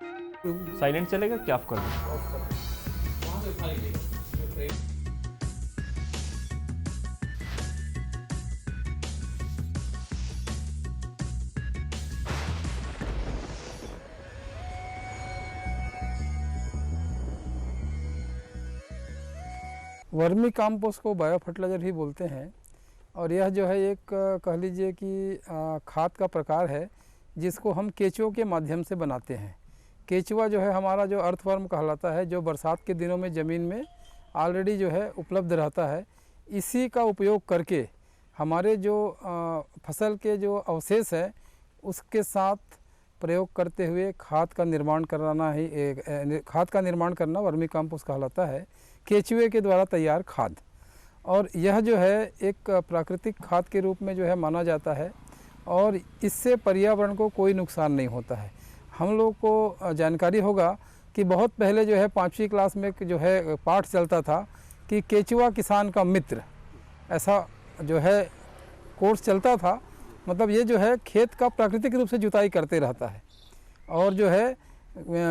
Silent चलेगा क्या आप कर दो? वर्मी कंपोस्ट को बायो फर्टिलाइज़र ही बोलते हैं और यह जो है एक कह लीजिए कि खाद का प्रकार है जिसको हम केंचुओं के माध्यम से बनाते हैं। केंचुआ जो है हमारा जो अर्थवर्म कहलाता है, जो बरसात के दिनों में ज़मीन में ऑलरेडी जो है उपलब्ध रहता है। इसी का उपयोग करके हमारे जो फसल के जो अवशेष है उसके साथ प्रयोग करते हुए खाद का निर्माण कराना ही खाद का निर्माण करना वर्मी कंपोस्ट कहलाता है, केंचुए के द्वारा तैयार खाद। और यह जो है एक प्राकृतिक खाद के रूप में जो है माना जाता है और इससे पर्यावरण को कोई नुकसान नहीं होता है। हम लोग को जानकारी होगा कि बहुत पहले जो है 5वीं क्लास में जो है पाठ चलता था कि केंचुआ किसान का मित्र, ऐसा जो है कोर्स चलता था। मतलब ये जो है खेत का प्राकृतिक रूप से जुताई करते रहता है और जो है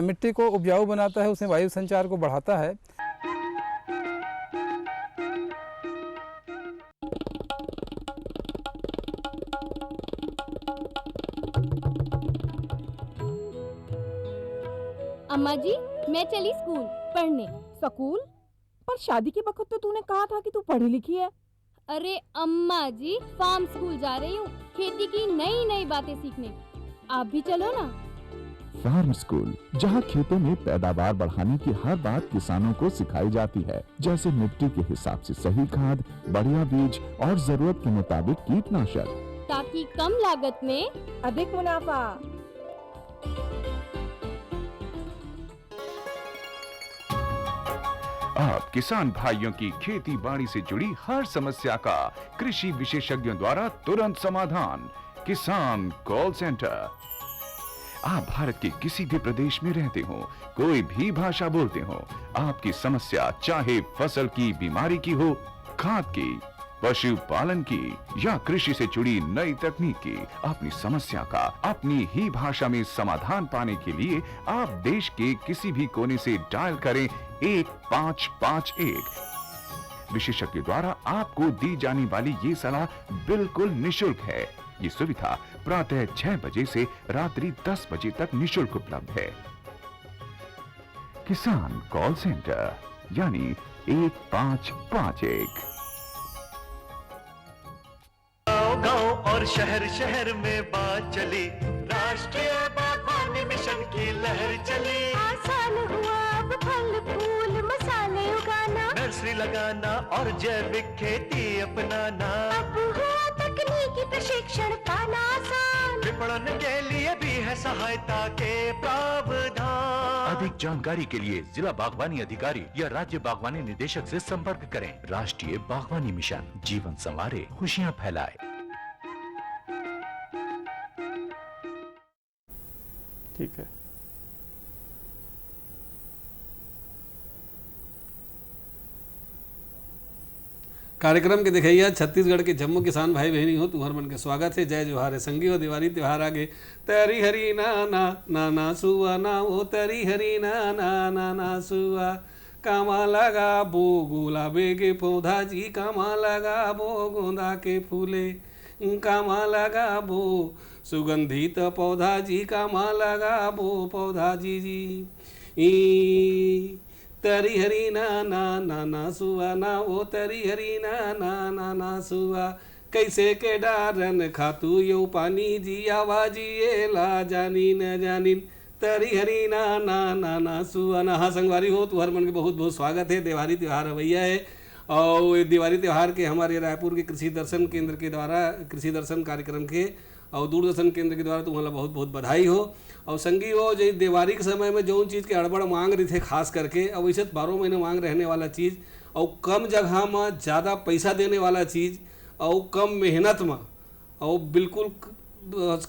मिट्टी को उपजाऊ बनाता है, उसमें वायु संचार को बढ़ाता है। अम्मा जी, मैं चली स्कूल पढ़ने। स्कूल? पर शादी के वक्त तो तूने कहा था कि तू पढ़ी लिखी है। अरे अम्मा जी, फार्म स्कूल जा रही हूँ, खेती की नई नई बातें सीखने। आप भी चलो ना। फार्म स्कूल, जहाँ खेतों में पैदावार बढ़ाने की हर बात किसानों को सिखाई जाती है, जैसे मिट्टी के हिसाब से सही खाद, बढ़िया बीज और जरूरत के मुताबिक कीटनाशक, ताकि कम लागत में अधिक मुनाफा। आप किसान भाइयों की खेती बाड़ी से जुड़ी हर समस्या का कृषि विशेषज्ञों द्वारा तुरंत समाधान। किसान कॉल सेंटर। आप भारत के किसी भी प्रदेश में रहते हो, कोई भी भाषा बोलते हो, आपकी समस्या चाहे फसल की बीमारी की हो, खाद की, पशुपालन की या कृषि से जुड़ी नई तकनीक की, अपनी समस्या का अपनी ही भाषा में समाधान पाने के लिए आप देश के किसी भी कोने से डायल करें 1551। विशेषज्ञ द्वारा आपको दी जाने वाली ये सलाह बिल्कुल निशुल्क है। ये सुविधा प्रातः 6 बजे से रात्रि 10 बजे तक निशुल्क उपलब्ध है। किसान कॉल सेंटर यानी 1551। गांव और शहर शहर में बात चली, राष्ट्रीय बागवानी मिशन की लहर चली। आसान हुआ अब फल फूल मसाले उगाना, नर्सरी लगाना और जैविक खेती अपनाना। अब हुआ तकनीकी प्रशिक्षण पाना आसान, विपणन के लिए भी है सहायता के प्रावधान। अधिक जानकारी के लिए जिला बागवानी अधिकारी या राज्य बागवानी निदेशक से संपर्क करें। राष्ट्रीय बागवानी मिशन, जीवन संवारे, खुशियां फैलाए। ठीक है। कार्यक्रम के देखिए छत्तीसगढ़ के जम्मू किसान भाई बहनी हो, तुम्हार मन के स्वागत है। जय जोहार है संगी हो। दिवाली त्योहार आगे तरी हरी ना ना ना ना सुआ ना वो तरी हरी ना ना ना ना सुआ। कामा लगा बो गुलाबे के पौधा जी, कामा लगा बो गोंदा के फूले, कामा लगा बो सुगंधित पौधा जी, कामा लगा बो पौधा जी जी। तरी हरी ना ना ना ना सुआ ना वो तरी हरी ना ना ना ना सुआ। कैसे के डारन खातू यो पानी जी, आवाजी ये ला जानी न जानी। तरी हरी ना ना ना ना सुआ ना। हाँ संगवारी हो, तुम्हारे मन के बहुत बहुत स्वागत है। दिवाली त्यौहार रवैया है और दिवाली त्यौहार के हमारे रायपुर के कृषि दर्शन केंद्र के द्वारा, कृषि दर्शन कार्यक्रम के और दूरदर्शन केंद्र के द्वारा तुम्हारा बहुत बहुत बधाई हो। और संगी हो, जो दिवाली के समय में जो चीज़ के अड़बड़ मांग रही थे खास करके, और वैसे 12 महीने मांग रहने वाला चीज़ और कम जगह में ज़्यादा पैसा देने वाला चीज़ और कम मेहनत में और बिल्कुल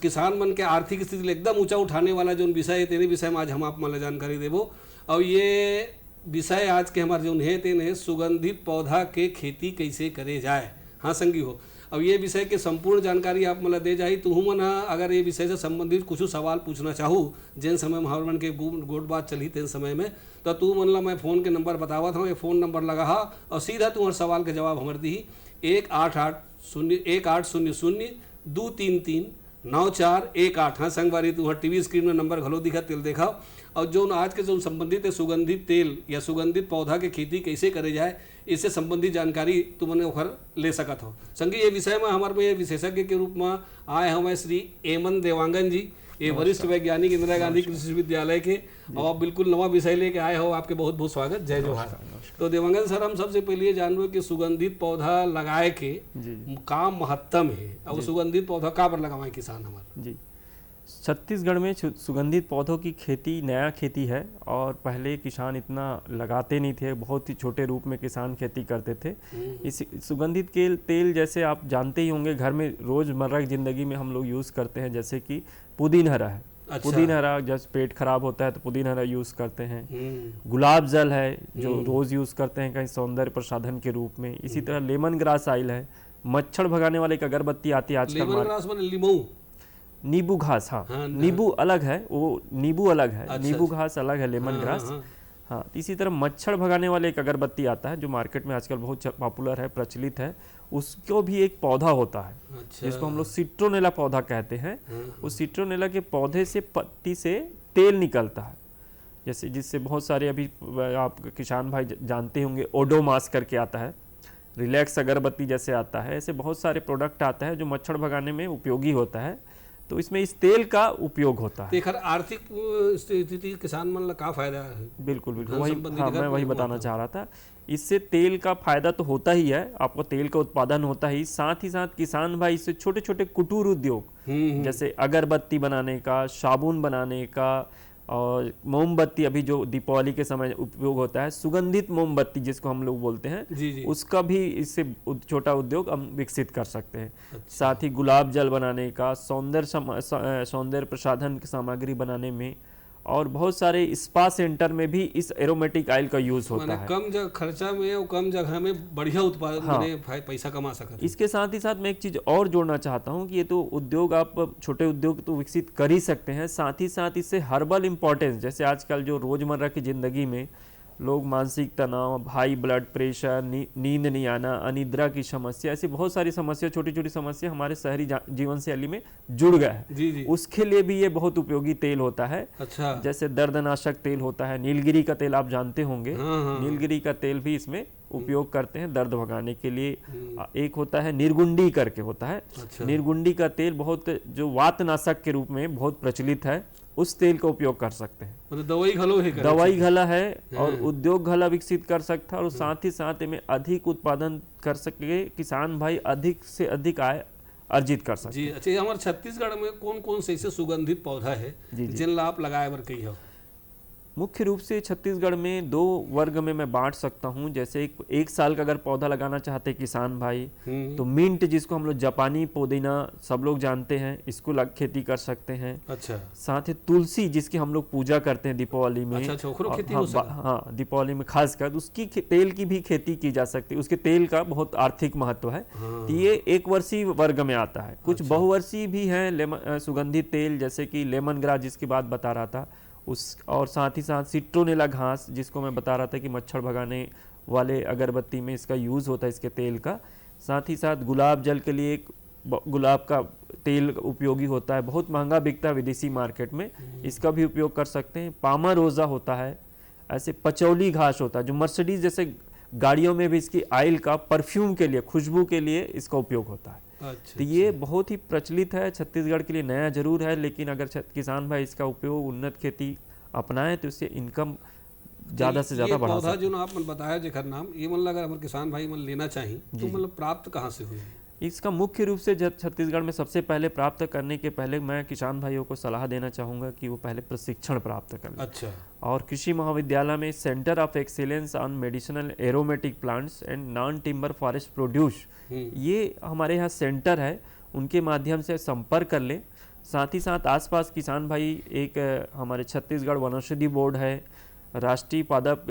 किसान मन के आर्थिक स्थिति एकदम ऊंचा उठाने वाला जो विषय है, तेरे विषय में आज हम आप मन जानकारी देवो। और ये विषय आज के हमारे जो है तेन है सुगंधित पौधा के खेती कैसे करे जाए। हाँ संगी हो, अब ये विषय के संपूर्ण जानकारी आप मतलब दे जाही तू मन अगर ये विषय से संबंधित कुछ सवाल पूछना चाहूँ जिन समय में हमारे मन के गोट बात चली तेन समय में तो तू मतलब मैं फ़ोन के नंबर बतावत हूँ, ये फ़ोन नंबर लगा हा और सीधा तुम्हारे सवाल के जवाब हमारे दी 18802339338। हाँ संगवारी तुम्हारे टीवी स्क्रीन में नंबर घलो दिखा तेल देखा। और जो आज के जो संबंधित है सुगंधित तेल या सुगंधित पौधा के खेती कैसे करे जाए इससे संबंधित जानकारी तुमने ओखर ले सकत हो। संगी ये विषय में हमारे में विशेषज्ञ के रूप में आए हमें श्री एमन देवांगन जी, ये वरिष्ठ वैज्ञानिक इंदिरा गांधी कृषि विश्वविद्यालय के, और आप बिल्कुल नवा विषय लेके आए हो, आपके बहुत बहुत स्वागत, जय जोहार। तो देवांगन सर हम सबसे पहले ये जानबो कि सुगंधित पौधा लगाए के का महत्तम है और सुगंधित पौधा का पर लगावाए किसान हमारे। जी, छत्तीसगढ़ में सुगंधित पौधों की खेती नया खेती है और पहले किसान इतना लगाते नहीं थे, बहुत ही छोटे रूप में किसान खेती करते थे। इस सुगंधित के तेल जैसे आप जानते ही होंगे घर में रोज़मर्रा की ज़िंदगी में हम लोग यूज़ करते हैं, जैसे कि पुदीन हरा है। अच्छा। पुदीन हरा जब पेट खराब होता है तो पुदीन हरा यूज़ करते हैं। गुलाब जल है जो रोज़ यूज़ करते हैं कहीं सौंदर्य प्रसाधन के रूप में। इसी तरह लेमन ग्रास ऑयल है, मच्छर भगाने वाले एक अगरबत्ती आती है आजकल। नींबू घास, हाँ नींबू अलग है, वो नींबू अलग है। अच्छा, नींबू घास अलग है, लेमन ग्रास। हाँ, इसी तरह मच्छर भगाने वाले एक अगरबत्ती आता है जो मार्केट में आजकल बहुत पॉपुलर है, प्रचलित है। उसको भी एक पौधा होता है। अच्छा। जिसको हम लोग सिट्रोनेला पौधा कहते हैं। उस सिट्रोनेला के पौधे से पत्ती से तेल निकलता है, जैसे जिससे बहुत सारे अभी आप किसान भाई जानते होंगे ओडोमास करके आता है, रिलैक्स अगरबत्ती जैसे आता है, ऐसे बहुत सारे प्रोडक्ट आता है जो मच्छर भगाने में उपयोगी होता है। तो इसमें इस तेल का उपयोग होता है। आर्थिक स्थिति किसान मन का फायदा है। बिल्कुल बिल्कुल वही, हाँ मैं वही बताना चाह रहा था। इससे तेल का फायदा तो होता ही है, आपको तेल का उत्पादन होता ही साथ किसान भाई इससे छोटे छोटे कुटीर उद्योग जैसे अगरबत्ती बनाने का, साबुन बनाने का, और मोमबत्ती अभी जो दीपावली के समय उपयोग होता है, सुगंधित मोमबत्ती जिसको हम लोग बोलते हैं, जी। उसका भी इससे छोटा उद्योग हम विकसित कर सकते हैं। अच्छा। साथ ही गुलाब जल बनाने का, सौंदर्य प्रसाधन की सामग्री बनाने में, और बहुत सारे स्पा सेंटर में भी इस एरोमेटिक ऑयल का यूज होता है। कम खर्चा में और कम जगह में बढ़िया उत्पादन, हाँ, पैसा कमा सकते हैं। इसके साथ ही साथ मैं एक चीज और जोड़ना चाहता हूँ कि ये तो उद्योग आप छोटे उद्योग तो विकसित कर ही सकते हैं, साथ ही साथ इससे हर्बल इंपॉर्टेंस, जैसे आजकल जो रोजमर्रा की जिंदगी में लोग मानसिक तनाव, हाई ब्लड प्रेशर, नींद नहीं आना, अनिद्रा की समस्या, ऐसी बहुत सारी समस्या, छोटी छोटी समस्या हमारे शहरी जीवन शैली में जुड़ गया है। जी। उसके लिए भी ये बहुत उपयोगी तेल होता है। अच्छा। जैसे दर्दनाशक तेल होता है, नीलगिरी का तेल आप जानते होंगे। हाँ। नीलगिरी का तेल भी इसमें उपयोग करते हैं दर्द भगाने के लिए। एक होता है निर्गुंडी करके होता है। अच्छा। निर्गुंडी का तेल बहुत जो वातनाशक के रूप में बहुत प्रचलित है, उस तेल का उपयोग कर सकते हैं। मतलब दवाई घला है और उद्योग घला विकसित कर सकता है, और साथ ही साथ में अधिक उत्पादन कर सके किसान भाई, अधिक से अधिक आय अर्जित कर सकते। जी अच्छा, हमारे छत्तीसगढ़ में कौन कौन से ऐसे सुगंधित पौधा है जिन आप लगाए बर कही हो? मुख्य रूप से छत्तीसगढ़ में 2 वर्ग में मैं बांट सकता हूं। जैसे एक साल का अगर पौधा लगाना चाहते किसान भाई तो मिंट, जिसको हम लोग जापानी पुदीना सब लोग जानते हैं, इसको खेती कर सकते हैं। अच्छा। साथ ही तुलसी, जिसकी हम लोग पूजा करते हैं दीपावली में। अच्छा, खेती हाँ, दीपावली में खासकर उसकी तेल की भी खेती की जा सकती है। उसके तेल का बहुत आर्थिक महत्व है। तो ये 1 वर्षीय वर्ग में आता है। कुछ बहुवर्षीय भी हैं सुगंधित तेल, जैसे कि लेमन ग्रास जिसकी बात बता रहा था उस, और साथ ही साथ सिट्रोनेला घास जिसको मैं बता रहा था कि मच्छर भगाने वाले अगरबत्ती में इसका यूज़ होता है, इसके तेल का। साथ ही साथ गुलाब जल के लिए एक गुलाब का तेल उपयोगी होता है, बहुत महंगा बिकता है विदेशी मार्केट में, इसका भी उपयोग कर सकते हैं। पामारोजा होता है, ऐसे पचौली घास होता है जो मर्सिडीज जैसे गाड़ियों में भी इसकी ऑयल का परफ्यूम के लिए, खुशबू के लिए इसका उपयोग होता है। अच्छा, तो ये बहुत ही प्रचलित है, छत्तीसगढ़ के लिए नया जरूर है, लेकिन अगर किसान भाई इसका उपयोग उन्नत खेती अपनाएं तो इससे इनकम ज़्यादा से ज़्यादा बढ़ा सकते हैं। जो आपने बताया जेकर नाम, ये मतलब अगर हमारे किसान भाई मन लेना चाहिए तो मतलब प्राप्त कहाँ से हुई? इसका मुख्य रूप से छत्तीसगढ़ में सबसे पहले प्राप्त करने के पहले मैं किसान भाइयों को सलाह देना चाहूँगा कि वो पहले प्रशिक्षण प्राप्त करें। अच्छा। और कृषि महाविद्यालय में centre of excellence on medicinal aromatic plants and non timber forest produce, ये हमारे यहाँ सेंटर है, उनके माध्यम से संपर्क कर लें। साथ ही साथ आसपास किसान भाई, एक हमारे छत्तीसगढ़ वनौषधि बोर्ड है, राष्ट्रीय पादप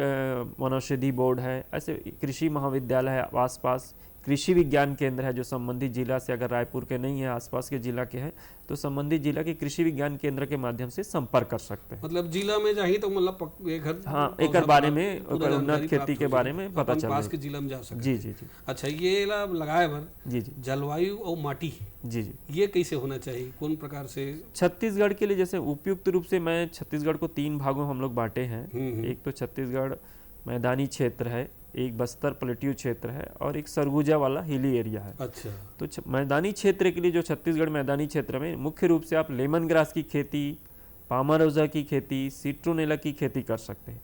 वनौषधि बोर्ड है, ऐसे कृषि महाविद्यालय है आसपास, कृषि विज्ञान केंद्र है जो संबंधित जिला से, अगर रायपुर के नहीं है आसपास के जिला के हैं तो संबंधित जिला के कृषि विज्ञान केंद्र के माध्यम से संपर्क कर सकते हैं। मतलब जिला में जाही तो मतलब एक बारे में उन्नत खेती के बारे में पता चल पास के जिला में जा सकते। जी जी जी। अच्छा, ये लगाए भर जी जी जलवायु और माटी, जी जी, ये कैसे होना चाहिए, कौन प्रकार से? छत्तीसगढ़ के लिए जैसे उपयुक्त रूप से मैं छत्तीसगढ़ को 3 भागों हम लोग बांटे हैं। एक तो छत्तीसगढ़ मैदानी क्षेत्र है, एक बस्तर प्लेट्यू क्षेत्र है और एक सरगुजा वाला हिली एरिया है। अच्छा, तो मैदानी क्षेत्र के लिए जो छत्तीसगढ़ मैदानी क्षेत्र में मुख्य रूप से आप लेमन ग्रास की खेती, पामारोजा की खेती, सिट्रोनेला की खेती कर सकते हैं।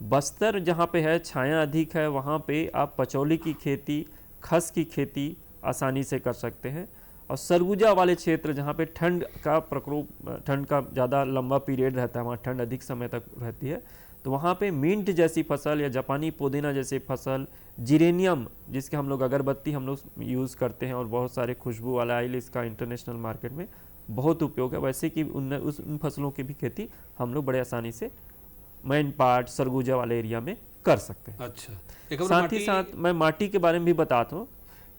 बस्तर जहाँ पे है छाया अधिक है, वहाँ पे आप पचौली की खेती, खस की खेती आसानी से कर सकते हैं। और सरगुजा वाले क्षेत्र जहाँ पे ठंड का प्रकोप, ठंड का ज़्यादा लंबा पीरियड रहता है, वहाँ ठंड अधिक समय तक रहती है, तो वहाँ पे मिंट जैसी फसल या जापानी पुदीना जैसी फसल, जिरेनियम जिसके हम लोग अगरबत्ती हम लोग यूज़ करते हैं और बहुत सारे खुशबू वाला आइल, इसका इंटरनेशनल मार्केट में बहुत उपयोग है, वैसे कि उन फसलों की भी खेती हम लोग बड़े आसानी से मैन पार्ट सरगुजा वाले एरिया में कर सकते हैं। अच्छा, साथ ही साथ मैं माटी के बारे में भी बताता हूँ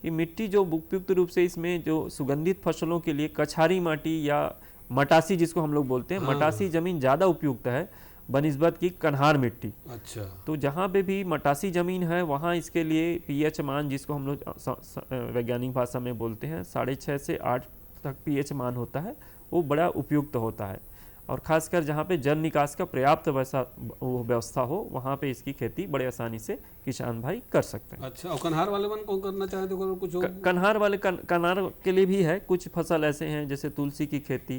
कि मिट्टी जो उपयुक्त रूप से इसमें जो सुगंधित फसलों के लिए कछारी माटी या मटासी जिसको हम लोग बोलते हैं, मटासी ज़मीन ज़्यादा उपयुक्त है बनिस्बत की कन्हार मिट्टी। अच्छा, तो जहाँ पे भी मटासी ज़मीन है वहाँ इसके लिए पीएच मान जिसको हम लोग वैज्ञानिक भाषा में बोलते हैं 6.5 से 8 तक पीएच मान होता है, वो बड़ा उपयुक्त होता है। और ख़ासकर जहाँ पे जल निकास का पर्याप्त व्यवस्था हो वहाँ पे इसकी खेती बड़े आसानी से किसान भाई कर सकते हैं। अच्छा, और कन्हार वाले मन कौन करना चाहे तो कुछ कन्हार वाले कन्हार के लिए भी है, कुछ फसल ऐसे हैं जैसे तुलसी की खेती,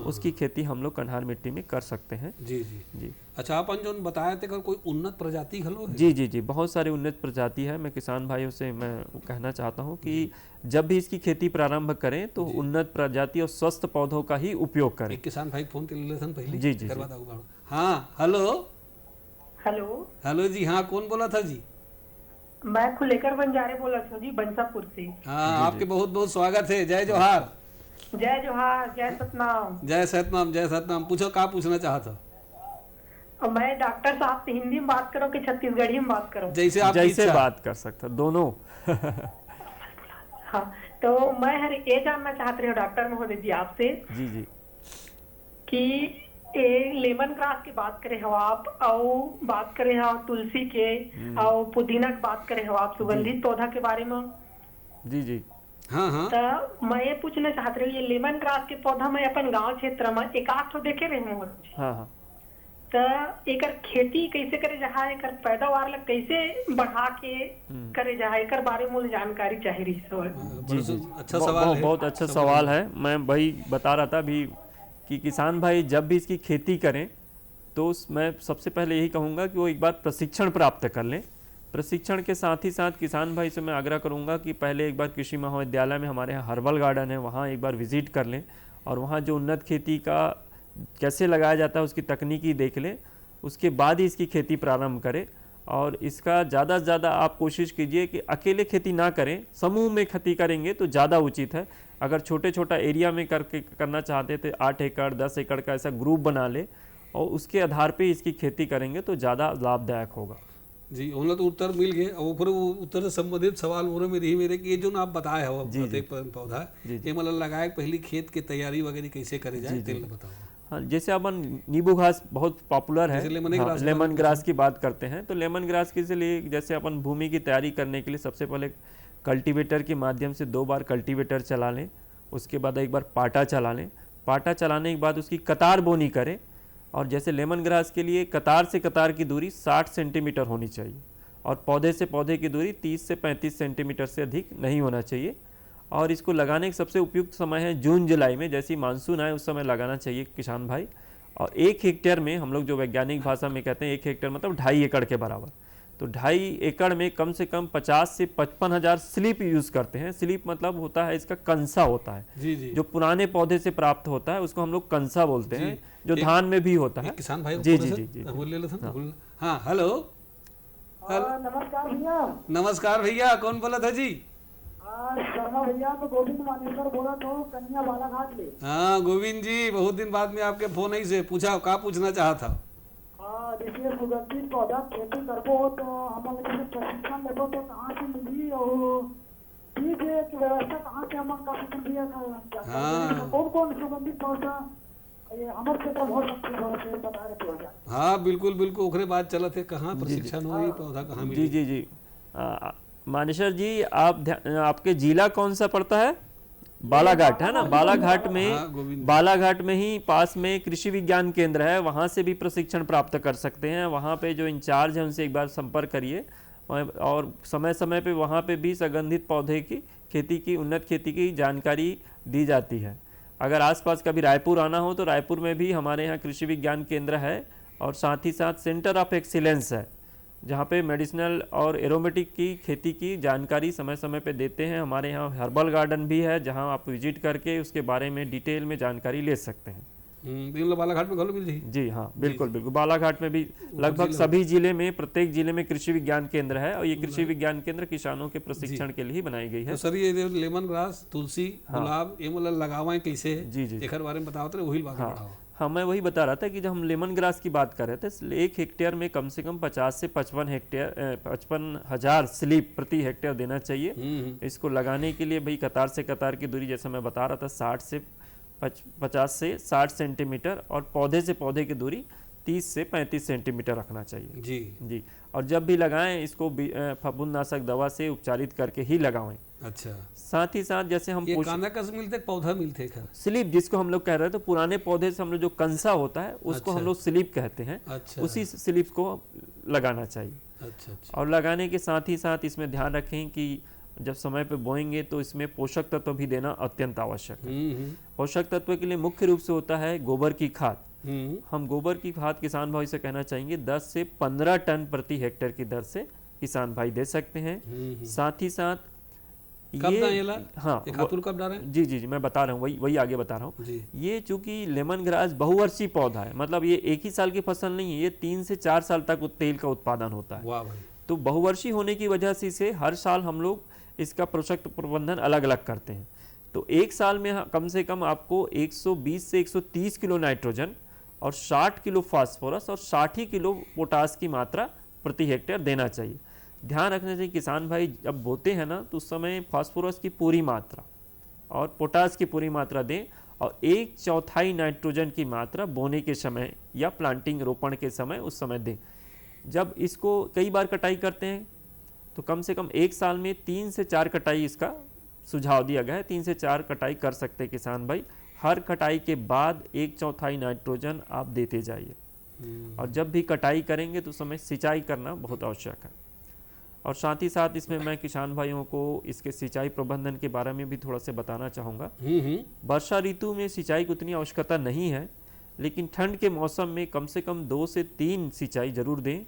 उसकी खेती हम लोग कन्हार मिट्टी में कर सकते हैं। जी जी जी। अच्छा, अपन जो बताया थे कोई उन्नत प्रजाति घलो है? जी जी जी, बहुत सारे उन्नत प्रजाति है। मैं किसान भाइयों से मैं कहना चाहता हूँ कि जब भी इसकी खेती प्रारंभ करें तो उन्नत प्रजाति और स्वस्थ पौधों का ही उपयोग करें। एक किसान भाई फोन के लिए पहले जी जी, हाँ, हेलो हेलो हेलो जी, हाँ कौन बोला था जी? मैं खुलेकर बंजारे बोला था जी, बंसापुर से। हाँ, आपके बहुत बहुत स्वागत है। जय जोहार। जय जोहार, जय सतनाम। जय सतनाम, जय सतनाम। पूछो, क्या पूछना चाहता? मैं डॉक्टर साहब से हिंदी में बात करो कि छत्तीसगढ़ी में बात करो? जैसे आप बात कर सकते, दोनों। हाँ, तो मैं ये जानना चाहते रही हूँ डॉक्टर महोदय जी आपसे जी जी कि लेमन ग्रास की बात करें हो आप, और बात करें हो तुलसी के, और पुदीना की बात करें हो आप, सुगंधित पौधा के बारे में। जी जी, हाँ हाँ। तो मैं ये पूछना चाहते रही, ये लेमन ग्रास के पौधा में अपन गांव क्षेत्र में एक आध तो देखे रहे हूँ। हाँ हाँ। तो एकर खेती कैसे करे जहाँ, एकर पैदावार ला कैसे बढ़ा के करे जहाँ, एकर बारे में जानकारी चाहिए रही सर। जी जी, अच्छा सवाल है, बहुत अच्छा सवाल है। मैं वही बता रहा था अभी कि किसान भाई जब भी इसकी खेती करें तो मैं सबसे पहले यही कहूँगा कि वो एक बार प्रशिक्षण प्राप्त कर लें। प्रशिक्षण के साथ ही साथ किसान भाई से मैं आग्रह करूँगा कि पहले एक बार कृषि महाविद्यालय में हमारे यहाँ हर्बल गार्डन है, वहाँ एक बार विजिट कर लें और वहाँ जो उन्नत खेती का कैसे लगाया जाता है उसकी तकनीकी देख लें, उसके बाद ही इसकी खेती प्रारंभ करें। और इसका ज़्यादा से ज़्यादा आप कोशिश कीजिए कि अकेले खेती ना करें, समूह में खेती करेंगे तो ज़्यादा उचित है। अगर छोटा एरिया में करना चाहते थे 8 एकड़ 10 एकड़ का ऐसा ग्रुप बना ले और उसके आधार पे इसकी खेती करेंगे तो ज़्यादा लाभदायक होगा। जी, उन्हें तो उत्तर मिल गए। और फिर वो उत्तर से संबंधित सवाल मोरे में रही मेरे कि ये जो ना आप बताए हो प्रत्येक पौधा ये मतलब लगाए पहली खेत की तैयारी वगैरह कैसे करे जाए तेल बताओ। हाँ, जैसे अपन नींबू घास बहुत पॉपुलर है, लेमन ग्रास की बात करते हैं तो लेमन ग्रास के लिए जैसे अपन भूमि की तैयारी करने के लिए सबसे पहले कल्टीवेटर के माध्यम से 2 बार कल्टीवेटर चला लें, उसके बाद एक बार पाटा चला लें। पाटा चलाने के बाद उसकी कतार बोनी करें। और जैसे लेमन ग्रास के लिए कतार से कतार की दूरी 60 सेंटीमीटर होनी चाहिए और पौधे से पौधे की दूरी 30 से 35 सेंटीमीटर से अधिक नहीं होना चाहिए। और इसको लगाने का सबसे उपयुक्त समय है जून जुलाई में, जैसे मानसून आए उस समय लगाना चाहिए किसान भाई। और 1 हेक्टेयर में हम लोग जो वैज्ञानिक भाषा में कहते हैं 1 हेक्टेयर मतलब 2.5 एकड़ के बराबर, तो 2.5 एकड़ में कम से कम 50 से 55 हज़ार स्लिप यूज़ करते हैं। स्लिप मतलब होता है इसका कंसा होता है जी जी, जो पुराने पौधे से प्राप्त होता है उसको हम लोग कंसा बोलते हैं, जो धान में भी होता है। किसान भाई जी जी जी जी। हाँ, हेलो नमस्कार भैया। नमस्कार भैया, कौन बोला था जी? भैया तो गोविंद मानेसर बोला तो कन्या बालाघाट ले। हाँ गोविंद जी, बहुत दिन बाद में आपके फोन ही से पूछा, क्या पूछना चाहा था? देखिए सुगंधित पौधा खेती करबो तो हम प्रशिक्षण लेबो तो कहाँ से मिली और कि व्यवस्था कहाँ से हम का प्रक्रिया का हाँ। कौन कौन सुगंधित पौधा ये हमारे क्षेत्र में हो सकते हैं बता रहे थे। हाँ बिल्कुल बिल्कुल, ओकरे बात चलत है, कहाँ प्रशिक्षण हुई, पौधा कहाँ मिली। जी जी जी मानेसर जी, आपके जिला कौन सा पड़ता है? बालाघाट है ना? बालाघाट में, बालाघाट में ही पास में कृषि विज्ञान केंद्र है, वहाँ से भी प्रशिक्षण प्राप्त कर सकते हैं। वहाँ पे जो इंचार्ज है उनसे एक बार संपर्क करिए, और समय समय पे वहाँ पे भी सुगंधित पौधे की खेती की, उन्नत खेती की जानकारी दी जाती है। अगर आसपास कभी रायपुर आना हो तो रायपुर में भी हमारे यहाँ कृषि विज्ञान केंद्र है, और साथ ही साथ सेंटर ऑफ एक्सीलेंस है, जहाँ पे मेडिसिनल और एरोमेटिक की खेती की जानकारी समय समय पे देते हैं। हमारे यहाँ हर्बल गार्डन भी है, जहाँ आप विजिट करके उसके बारे में डिटेल में जानकारी ले सकते हैं। बालाघाट में घलो मिल जाए। जी हाँ बिल्कुल बिल्कुल, बालाघाट में भी लगभग सभी जिले में, प्रत्येक जिले में कृषि विज्ञान केंद्र है, और ये कृषि विज्ञान केंद्र किसानों के प्रशिक्षण के लिए ही बनाई गई है। तो सर ये लेमन ग्रास, तुलसी, गुलाब, ये मतलब लगावाएं कैसे है? जी जी, एक बारे में बताओ तो वही बात बढ़ाओ। हाँ मैं वही बता रहा था कि जब हम लेमन ग्रास की बात कर रहे थे, 1 हेक्टेयर में कम से कम 50 से 55,000 स्लिप प्रति हेक्टेयर देना चाहिए। इसको लगाने के लिए भाई कतार से कतार की दूरी, जैसे मैं बता रहा था, 50 से 60 सेंटीमीटर, और पौधे से पौधे की दूरी 30 से 35 सेंटीमीटर रखना चाहिए। जी जी, और जब भी लगाएं इसको फफूंदनाशक दवा से उपचारित करके ही लगाएं। अच्छा, साथ ही साथ जैसे हम कानाकस मिलते, पौधा मिलते हैं स्लीप, जिसको हम लोग कह रहे थे, पुराने पौधे से हम लोग जो कंसा होता है उसको हम लोग स्लीप कहते हैं। अच्छा। उसी स्लीप को लगाना चाहिए। अच्छा। और लगाने के साथ ही साथ इसमें ध्यान रखें कि जब समय पे बोएंगे तो इसमें पोषक तत्व भी देना अत्यंत आवश्यक है। पोषक तत्व के लिए मुख्य रूप से होता है गोबर की खाद। हम गोबर की खाद किसान भाई से कहना चाहेंगे 10 से 15 टन प्रति हेक्टेयर की दर से किसान भाई दे सकते हैं। साथ ही साथ कब डालें? जी जी जी, मैं बता रहा हूँ, वही आगे बता रहा हूँ। ये चूंकि लेमन ग्रास बहुवर्षीय पौधा है, मतलब ये एक ही साल की फसल नहीं है, ये 3 से 4 साल तक तेल का उत्पादन होता है। वाह भाई। तो बहुवर्षीय होने की वजह से इसे हर साल हम लोग इसका पोषक प्रबंधन अलग अलग करते हैं। तो एक साल में कम से कम आपको 120 से 130 किलो नाइट्रोजन और 60 किलो फास्फोरस और 60 किलो पोटास की मात्रा प्रति हेक्टेयर देना चाहिए। ध्यान रखना चाहिए किसान भाई, जब बोते हैं ना तो उस समय फास्फोरस की पूरी मात्रा और पोटास की पूरी मात्रा दें, और 1/4 नाइट्रोजन की मात्रा बोने के समय या प्लांटिंग रोपण के समय उस समय दें। जब इसको कई बार कटाई करते हैं तो कम से कम एक साल में 3 से 4 कटाई इसका सुझाव दिया गया है। 3 से 4 कटाई कर सकते हैं किसान भाई। हर कटाई के बाद 1/4 नाइट्रोजन आप देते जाइए, और जब भी कटाई करेंगे तो समय सिंचाई करना बहुत आवश्यक है। और साथ ही साथ इसमें मैं किसान भाइयों को इसके सिंचाई प्रबंधन के बारे में भी थोड़ा सा बताना चाहूँगा। वर्षा ऋतु में सिंचाई की उतनी आवश्यकता नहीं है, लेकिन ठंड के मौसम में कम से कम 2 से 3 सिंचाई जरूर दें,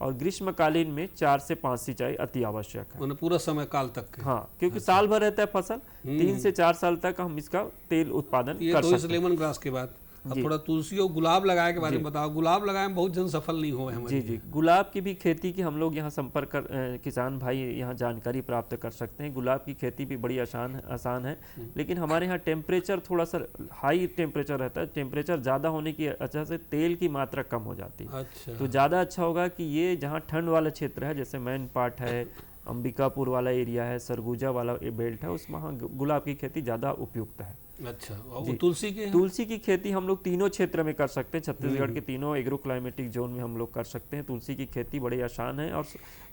और ग्रीष्मकालीन में 4 से 5 सिंचाई अति आवश्यक है। पूरा समय काल तक। हाँ, क्योंकि साल भर रहता है फसल, 3 से 4 साल तक हम इसका तेल उत्पादन कर सकते हैं। इस लेमन ग्रास के बाद अब थोड़ा तुलसी और गुलाब लगाए के बारे में बताओ। गुलाब लगाए में बहुत जन सफल नहीं हुए हमारे। जी जी, गुलाब की भी खेती की हम लोग यहाँ संपर्क कर किसान भाई यहाँ जानकारी प्राप्त कर सकते हैं। गुलाब की खेती भी बड़ी आसान है, लेकिन हमारे यहाँ टेम्परेचर थोड़ा सा हाई टेम्परेचर रहता है। टेम्परेचर ज़्यादा होने की वजह से तेल की मात्रा कम हो जाती है। अच्छा। तो ज़्यादा अच्छा होगा कि ये जहाँ ठंड वाला क्षेत्र है, जैसे मैन पाट है, अंबिकापुर वाला एरिया है, सरगुजा वाला बेल्ट है, उसमें वहाँ गुलाब की खेती ज़्यादा उपयुक्त है। अच्छा, और तुलसी की खेती हम लोग तीनों क्षेत्र में कर सकते हैं। छत्तीसगढ़ के तीनों एग्रो क्लाइमेटिक जोन में हम लोग कर सकते हैं। तुलसी की खेती बड़ी आसान है, और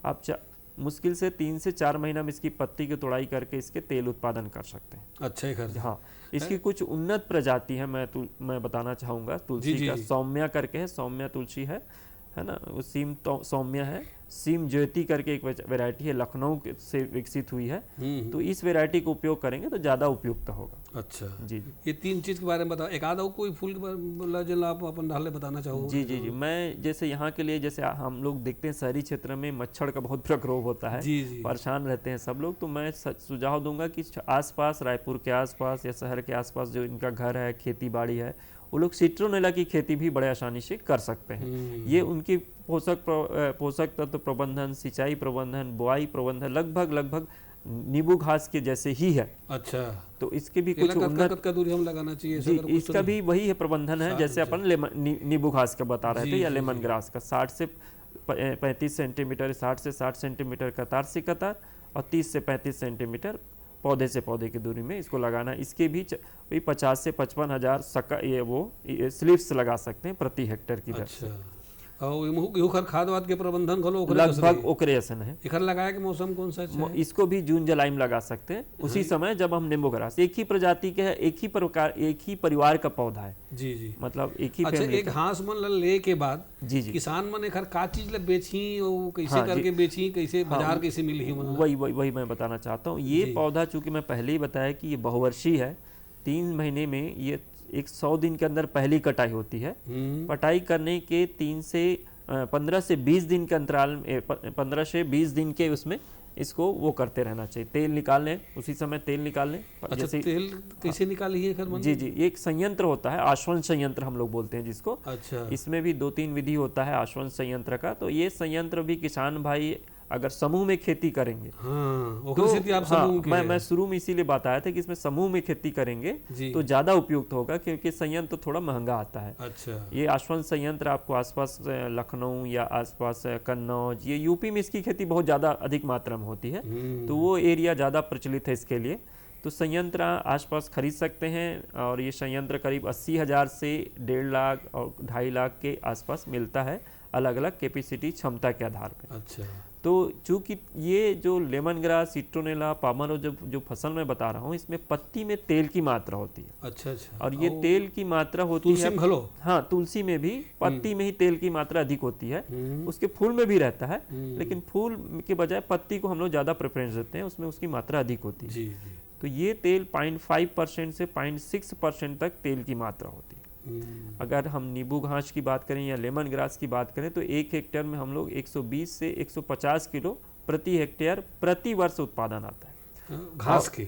आप मुश्किल से 3 से 4 महीना में इसकी पत्ती की तोड़ाई करके इसके तेल उत्पादन कर सकते हैं। अच्छा, हाँ, इसकी कुछ उन्नत प्रजाति है, मैं बताना चाहूँगा। तुलसी का सौम्या करके है, सौम्या तुलसी है ना, वो सीम सौम्या है। सीम ज्योति करके एक वैरायटी है, लखनऊ से विकसित हुई है। तो इस वैरायटी का उपयोग करेंगे तो ज़्यादा उपयुक्त होगा। अच्छा जी, ये 3 चीज़ के बारे में बताओ। एक आधा कोई फूल के बारे में आप अपन ढाले बताना चाहो? जी जी जी, मैं जैसे यहाँ के लिए, जैसे हम लोग देखते हैं शहरी क्षेत्र में मच्छर का बहुत प्रकोप होता है, परेशान रहते हैं सब लोग। तो मैं सुझाव दूंगा कि आसपास, रायपुर के आसपास या शहर के आसपास जो इनका घर है, खेती बाड़ी है, वो लोग सिट्रोनेला की खेती भी बड़े आसानी से कर सकते हैं। ये उनकी पोषक तत्व प्रबंधन, सिंचाई प्रबंधन, बुआई प्रबंधन लगभग नींबू घास के जैसे ही है। अच्छा, तो इसके भी कुछ उन्नत का दूरी हम लगाना चाहिए। जी, इसका भी वही है प्रबंधन है, जैसे अपन नींबू घास का बता रहे थे या लेमन ग्रास का। 60 से 35 सेंटीमीटर, 60 से 60 सेंटीमीटर कतार से कतार, और 30 से 35 सेंटीमीटर पौधे से पौधे की दूरी में इसको लगाना है। इसके भी वही 50 से 55 हज़ार ये स्लिप्स लगा सकते हैं प्रति हेक्टेयर की दर से। और ओखर खाद वाद के प्रबंधन घलो लगभग ओकरे असन है। एखर लगाए के मौसम कौन सा है? इसको भी जून जुलाई में लगा सकते हैं, उसी समय जब हम नींबू ग्रास, एक ही प्रजाति के है, एक ही प्रकार, एक ही परिवार का पौधा है। जी जी, मतलब एक ही अच्छा, एक घास मन ले के बाद जी जी किसान मन एखर का चीज ले बेची और कैसे करके बेची, कैसे बाजार कैसे मिली? वही मैं बताना चाहता हूँ। ये पौधा चूंकि मैं पहले ही बताया कि ये बहुवर्षीय है, 3 महीने में ये 100 दिन के अंदर पहली कटाई होती है। कटाई करने के 15 से 20 दिन के अंतराल में, 15 से 20 दिन के उसमें इसको वो करते रहना चाहिए। तेल निकाल लें, उसी समय तेल निकाल लें। अच्छा, जैसे तेल कैसे निकालिए? जी जी, एक संयंत्र होता है, आश्वन संयंत्र हम लोग बोलते हैं जिसको। अच्छा, इसमें भी 2-3 विधि होता है आश्वन संयंत्र का। तो ये संयंत्र भी किसान भाई अगर समूह में खेती करेंगे, मैं शुरू में इसीलिए बताया था कि इसमें समूह में खेती करेंगे तो ज्यादा उपयुक्त होगा, क्योंकि संयंत्र थोड़ा महंगा आता है। अच्छा, ये आश्वन संयंत्र आपको आसपास लखनऊ या आसपास कन्नौज, ये यूपी में इसकी खेती बहुत ज्यादा अधिक मात्रा में होती है, तो वो एरिया ज्यादा प्रचलित है इसके लिए। तो संयंत्र आसपास खरीद सकते हैं, और ये संयंत्र करीब 80,000 से 1.5 लाख और 2.5 लाख के आसपास मिलता है, अलग अलग कैपेसिटी क्षमता के आधार पर। अच्छा, तो चूंकि ये जो लेमन ग्रास, सिट्रोनेला, पामरो जो फसल मैं बता रहा हूँ, इसमें पत्ती में तेल की मात्रा होती है। अच्छा अच्छा, और ये तेल की मात्रा होती है, हाँ, तुलसी में भी पत्ती में ही तेल की मात्रा अधिक होती है। उसके फूल में भी रहता है, लेकिन फूल के बजाय पत्ती को हम लोग ज्यादा प्रेफरेंस देते हैं, उसमें उसकी मात्रा अधिक होती है। तो ये तेल 0.5% से 0.6% तक तेल की मात्रा होती है। अगर हम नींबू घास की बात करें या लेमन ग्रास की बात करें, तो 1 हेक्टेयर में हम लोग 120 से 150 किलो प्रति हेक्टेयर प्रति वर्ष उत्पादन आता है घास के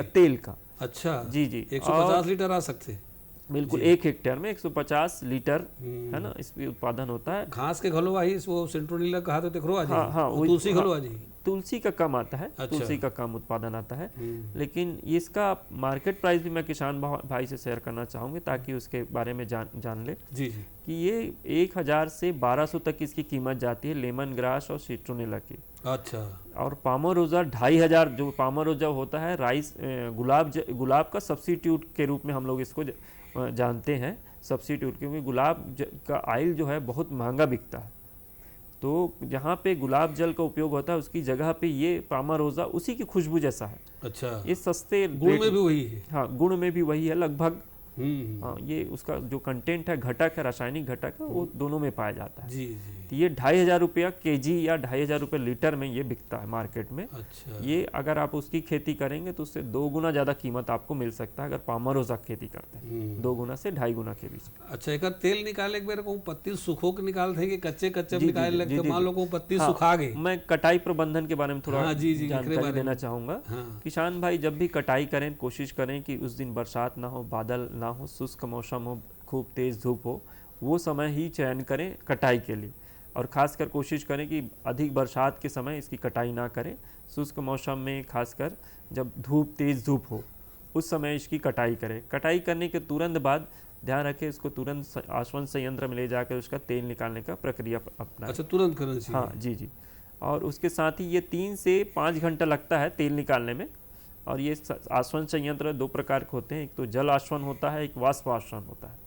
तेल का। अच्छा, जी जी, 150 लीटर आ सकते हैं बिल्कुल। 1 हेक्टेयर में 150 लीटर है ना, इसकी उत्पादन होता है। घास के घलो आई वो सिट्रोनेला कहा तो देखो आज। हाँ, तुलसी घलो आज। तुलसी का कम आता है। अच्छा। तुलसी का कम उत्पादन आता है, लेकिन इसका मार्केट प्राइस भी मैं किसान भाई से शेयर करना चाहूँगी, ताकि उसके बारे में जान ले जी जी, कि ये 1000 से 1200 तक इसकी कीमत जाती है लेमन ग्रास और सिट्रोनेला की। अच्छा, और पामरोजा 2500, जो पामरोजा होता है राइस गुलाब का सब्सिट्यूट के रूप में हम लोग इसको जानते हैं, सब्सिट्यूट, क्योंकि गुलाब का ऑयल जो है बहुत महंगा बिकता है। तो जहाँ पे गुलाब जल का उपयोग होता है उसकी जगह पे ये पामारोजा उसी की खुशबू जैसा है। अच्छा, ये सस्ते गुण में भी वही है। हाँ, गुण में भी वही है लगभग। हाँ, ये उसका जो कंटेंट है, घटक है, रासायनिक घटक है, वो दोनों में पाया जाता है। जी जी, तो ये 2500 रुपया केजी या 2500 रुपये लीटर में ये बिकता है मार्केट में। अच्छा, ये अगर आप उसकी खेती करेंगे तो उससे 2 गुना ज़्यादा कीमत आपको मिल सकता है अगर पामरोजा खेती करते हैं, 2 गुना से 2.5 गुना के बीच। अच्छा, एक तेल निकाले के को पत्ती सुखो के निकालते हैं कि कच्चे कच्चे निकाले लगते, मान लो को पत्ती सुखा गई। मैं कटाई प्रबंधन के बारे में थोड़ा जानकारी देना चाहूँगा। किसान भाई जब भी कटाई करें, कोशिश करें कि उस दिन बरसात ना हो, बादल ना हो, शुष्क मौसम हो, खूब तेज़ धूप हो, वो समय ही चयन करें कटाई के लिए। और ख़ासकर कोशिश करें कि अधिक बरसात के समय इसकी कटाई ना करें। शुष्क मौसम में खासकर जब तेज़ धूप हो उस समय इसकी कटाई करें। कटाई करने के तुरंत बाद ध्यान रखें, इसको तुरंत आश्वन संयंत्र में ले जाकर उसका तेल निकालने का प्रक्रिया अपनाएं। अच्छा, तुरंत करना चाहिए। हाँ जी जी, और उसके साथ ही ये 3 से 5 घंटा लगता है तेल निकालने में। और ये आश्वन संयंत्र 2 प्रकार के होते हैं, एक तो जल आश्वन होता है, एक वाष्प आश्वन होता है।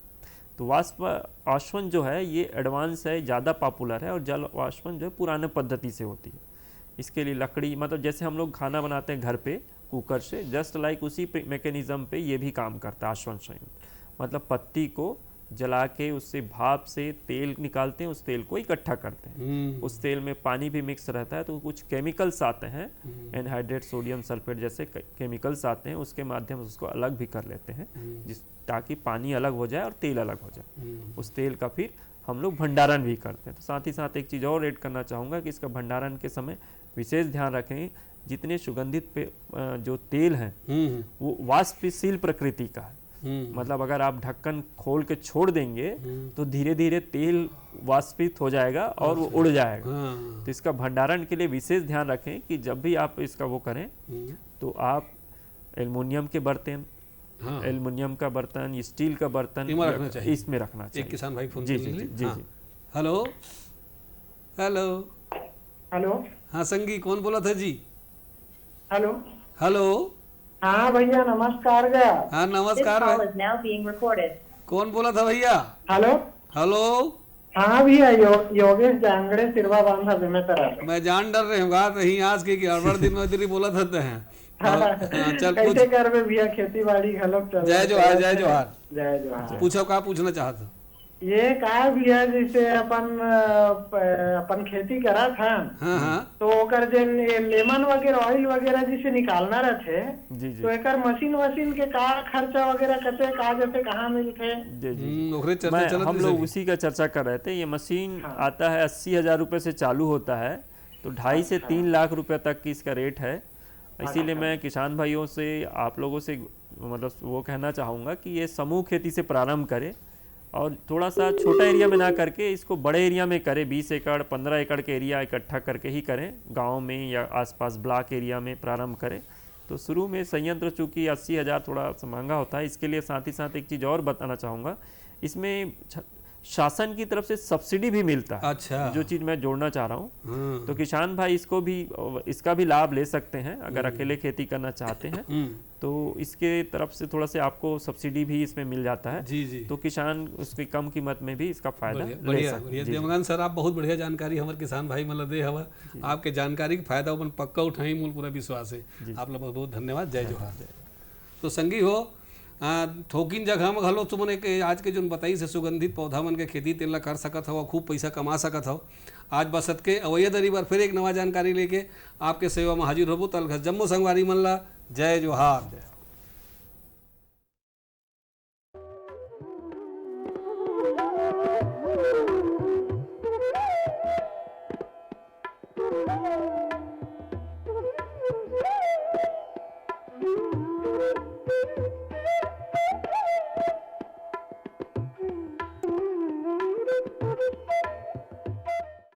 तो वाष्प आश्वन जो है ये एडवांस है, ज़्यादा पॉपुलर है, और जल आश्वन जो है पुराने पद्धति से होती है। इसके लिए लकड़ी, मतलब जैसे हम लोग खाना बनाते हैं घर पे कुकर से, जस्ट लाइक उसी मैकेनिज्म पे ये भी काम करता है आश्वन संयंत्र। मतलब पत्ती को जला के उससे भाप से तेल निकालते हैं, उस तेल को इकट्ठा करते हैं। उस तेल में पानी भी मिक्स रहता है, तो कुछ केमिकल्स आते हैं, एनहाइड्रेट सोडियम सल्फेट जैसे केमिकल्स आते हैं, उसके माध्यम से उसको अलग भी कर लेते हैं, ताकि पानी अलग हो जाए और तेल अलग हो जाए। उस तेल का फिर हम लोग भंडारण भी करते हैं। तो साथ ही साथ एक चीज़ और ऐड करना चाहूँगा कि इसका भंडारण के समय विशेष ध्यान रखें, जितने सुगंधित जो तेल हैं वो वाष्पशील प्रकृति का है। मतलब अगर आप ढक्कन खोल के छोड़ देंगे तो धीरे धीरे तेल वाष्पित हो जाएगा और वो उड़ जाएगा। तो इसका भंडारण के लिए विशेष ध्यान रखें कि जब भी आप इसका वो करें तो आप एल्युमिनियम के बर्तन, एल्युमिनियम का बर्तन, स्टील का बर्तन इसमें रखना चाहिए। एक किसान भाई फोन जी जी जी जी। हेलो हेलो हेलो, हाँ संगी, कौन बोला था जी? Hello hello. हाँ भैया नमस्कार गा। हाँ नमस्कार भाई। कौन बोला था भैया? Hello hello. हाँ भैया योगेश जांगड़े सिरवा बांधा में तरफ। मैं जान डर रहे हूँ कहीं आज के गड़बड़ दिन में तेरी बोला था हैं। चल कैसे कर में भैया खेती बाड़ी घलोक चल। जय जोहार जय जोहार। जय जोहार। पूछो क्या पूछना चाहते? ये का भैया जैसे अपन खेती करा था। हाँ। तो ओकर जे लेमन वगैरह ऑयल वगैरह जिसे निकालना रहते तो एकर मशीन के का खर्चा वगैरह कते का जैसे कहाँ मिलते? हम लोग उसी का चर्चा कर रहे थे। ये मशीन आता है 80,000 रुपये से चालू होता है, तो 2.5 से 3 लाख रुपए तक की इसका रेट है। इसीलिए मैं किसान भाइयों से आप लोगों से मतलब वो कहना चाहूँगा कि ये समूह खेती से प्रारंभ करें और थोड़ा सा छोटा एरिया में ना करके इसको बड़े एरिया में करें। 20 एकड़ 15 एकड़ के एरिया इकट्ठा करके ही करें, गांव में या आसपास ब्लॉक एरिया में प्रारंभ करें। तो शुरू में संयंत्र चूँकि 80,000 थोड़ा सा महंगा होता है, इसके लिए साथ ही साथ एक चीज़ और बताना चाहूँगा, इसमें शासन की तरफ से सब्सिडी भी मिलता है। अच्छा। जो चीज़ मैं जोड़ना चाह रहा हूँ, तो किसान भाई इसका भी लाभ ले सकते हैं अगर अकेले खेती करना चाहते हैं। तो इसके तरफ से थोड़ा से आपको सब्सिडी भी इसमें मिल जाता है। जी जी। तो किसान उसकी कम कीमत में भी इसका फायदा ले सकते हैं। देवगन सर आप बहुत बढ़िया जानकारी हमारे किसान भाई मतलब दे हवा। आपके जानकारी का फायदा अपन पक्का उठाई मूल पूरा विश्वास है। आप लोग बहुत बहुत धन्यवाद। जय जोहार। तो संगी हो थोकिन जगह में घलो तुमने के आज के जो बताई से सुगंधित पौधा मन के खेती तेला कर सकत हो, खूब पैसा कमा सकत हो। आज बसत के अवैया दरी बार फिर एक नवा जानकारी लेके आपके सेवा में हाजिर होबो। तल जम्मू संगवारी मन ला जय जोहार।